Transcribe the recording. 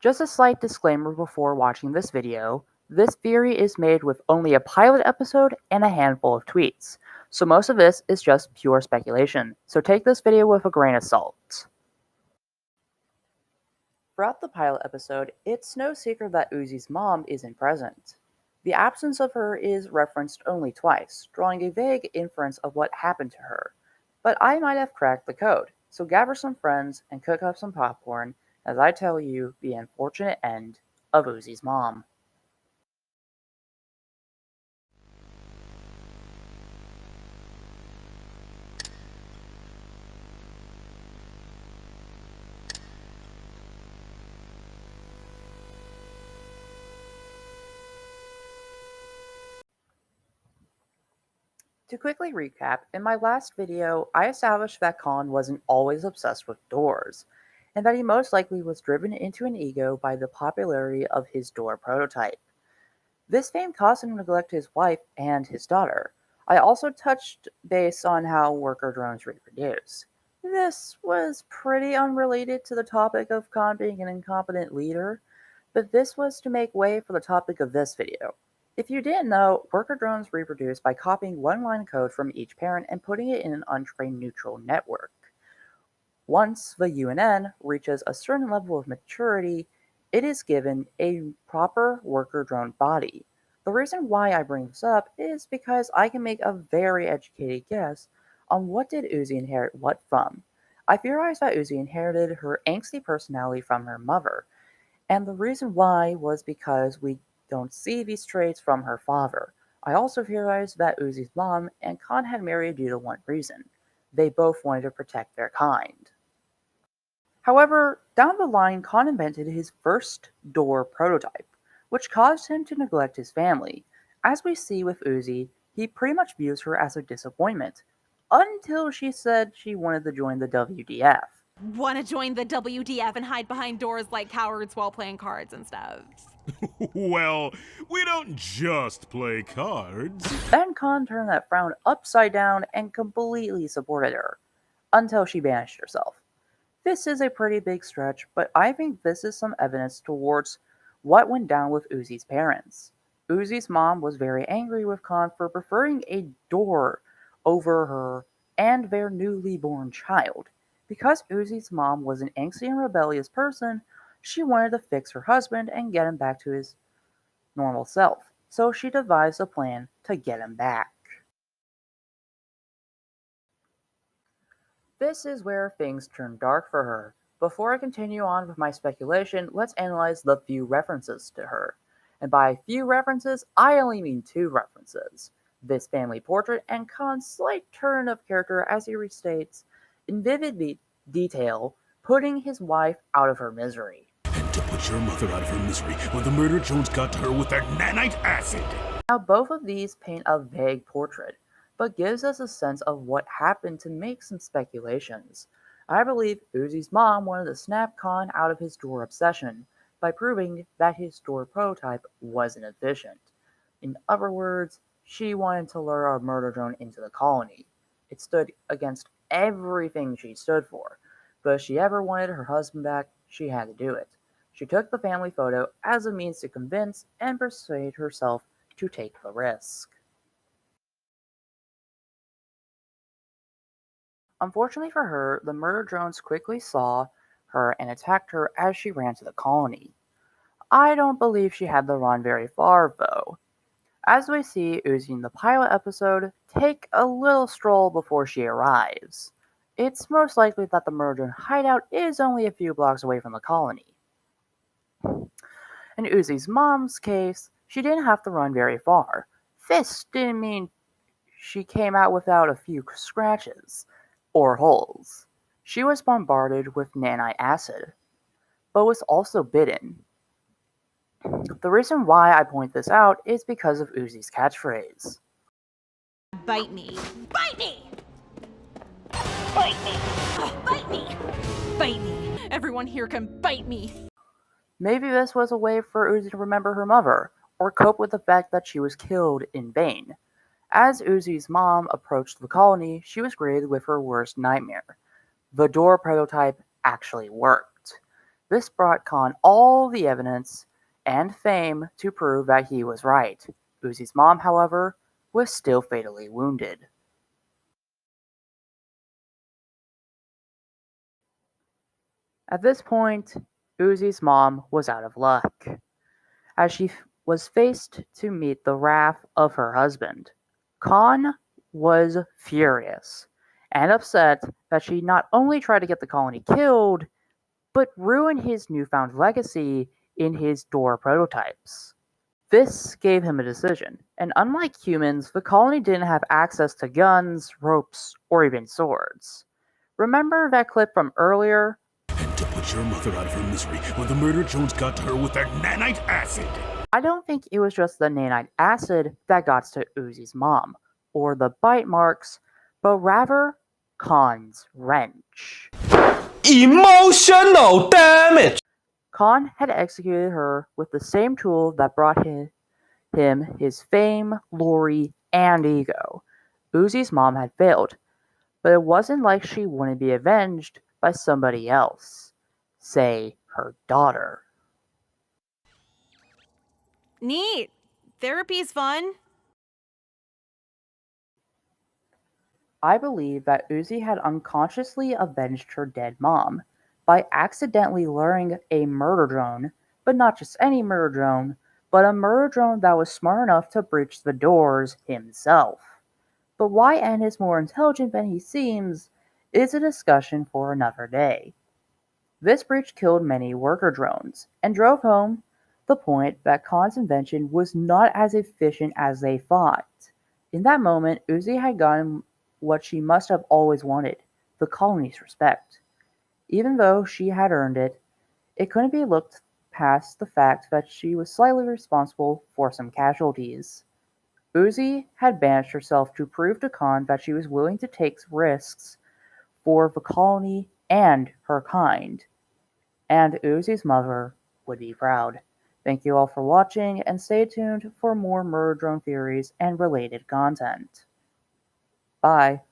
Just a slight disclaimer before watching this video, this theory is made with only a pilot episode and a handful of tweets, so most of this is just pure speculation, so take this video with a grain of salt. Throughout the pilot episode, it's no secret that Uzi's mom isn't present. The absence of her is referenced only twice, drawing a vague inference of what happened to her. But I might have cracked the code, so gather some friends and cook up some popcorn as I tell you the unfortunate end of Uzi's mom. To quickly recap, in my last video, I established that Khan wasn't always obsessed with doors, and that he most likely was driven into an ego by the popularity of his door prototype. This fame caused him to neglect his wife and his daughter. I also touched base on how worker drones reproduce. This was pretty unrelated to the topic of Khan being an incompetent leader, but this was to make way for the topic of this video. If you didn't know, worker drones reproduce by copying one line of code from each parent and putting it in an untrained neutral network. Once the UNN reaches a certain level of maturity, it is given a proper worker drone body. The reason why I bring this up is because I can make a very educated guess on what did Uzi inherit what from. I theorize that Uzi inherited her angsty personality from her mother, and the reason why was because we don't see these traits from her father. I also theorize that Uzi's mom and Khan had married due to one reason. They both wanted to protect their kind. However, down the line, Khan invented his first door prototype, which caused him to neglect his family. As we see with Uzi, he pretty much views her as a disappointment, until she said she wanted to join the WDF. Want to join the WDF and hide behind doors like cowards while playing cards and stuff? Well, we don't just play cards. Then Khan turned that frown upside down and completely supported her, until she banished herself. This is a pretty big stretch, but I think this is some evidence towards what went down with Uzi's parents. Uzi's mom was very angry with Khan for preferring a door over her and their newly born child. Because Uzi's mom was an angsty and rebellious person, she wanted to fix her husband and get him back to his normal self, so she devised a plan to get him back. This is where things turn dark for her. Before I continue on with my speculation, let's analyze the few references to her. And by few references, I only mean two references. This family portrait and Khan's slight turn of character as he restates, in vivid detail, putting his wife out of her misery. And to put your mother out of her misery when the murder drones got to her with their nanite acid. Now both of these paint a vague portrait, but gives us a sense of what happened to make some speculations. I believe Uzi's mom wanted to snap Khan out of his door obsession by proving that his door prototype wasn't efficient. In other words, she wanted to lure a murder drone into the colony. It stood against everything she stood for, but if she ever wanted her husband back, she had to do it. She took the family photo as a means to convince and persuade herself to take the risk. Unfortunately for her, the murder drones quickly saw her and attacked her as she ran to the colony. I don't believe she had to run very far, though. As we see Uzi in the pilot episode, take a little stroll before she arrives. It's most likely that the murder drone hideout is only a few blocks away from the colony. In Uzi's mom's case, she didn't have to run very far. This didn't mean she came out without a few scratches or holes. She was bombarded with nanite acid, but was also bitten. The reason why I point this out is because of Uzi's catchphrase. Bite me. Bite me! Bite me! Bite me! Bite me! Everyone here can bite me! Maybe this was a way for Uzi to remember her mother, or cope with the fact that she was killed in vain. As Uzi's mom approached the colony, she was greeted with her worst nightmare. The door prototype actually worked. This brought Khan all the evidence and fame to prove that he was right. Uzi's mom, however, was still fatally wounded. At this point, Uzi's mom was out of luck, as she was faced to meet the wrath of her husband. Khan was furious and upset that she not only tried to get the colony killed, but ruin his newfound legacy in his door prototypes. This gave him a decision, and unlike humans, the colony didn't have access to guns, ropes, or even swords. Remember that clip from earlier? And to put your mother out of her misery when the murder Jones got to her with that nanite acid. I don't think it was just the nanite acid that got to Uzi's mom, or the bite marks, but rather Khan's wrench. Emotional damage. Khan had executed her with the same tool that brought him his fame, glory, and ego. Uzi's mom had failed, but it wasn't like she wouldn't be avenged by somebody else, say her daughter. Neat. Therapy's fun. I believe that Uzi had unconsciously avenged her dead mom by accidentally luring a murder drone, but not just any murder drone, but a murder drone that was smart enough to breach the doors himself. But why N is more intelligent than he seems is a discussion for another day. This breach killed many worker drones and drove home the point that Khan's invention was not as efficient as they thought. In that moment, Uzi had gotten what she must have always wanted, the colony's respect. Even though she had earned it, it couldn't be looked past the fact that she was slightly responsible for some casualties. Uzi had banished herself to prove to Khan that she was willing to take risks for the colony and her kind, and Uzi's mother would be proud. Thank you all for watching, and stay tuned for more murder drone theories and related content. Bye.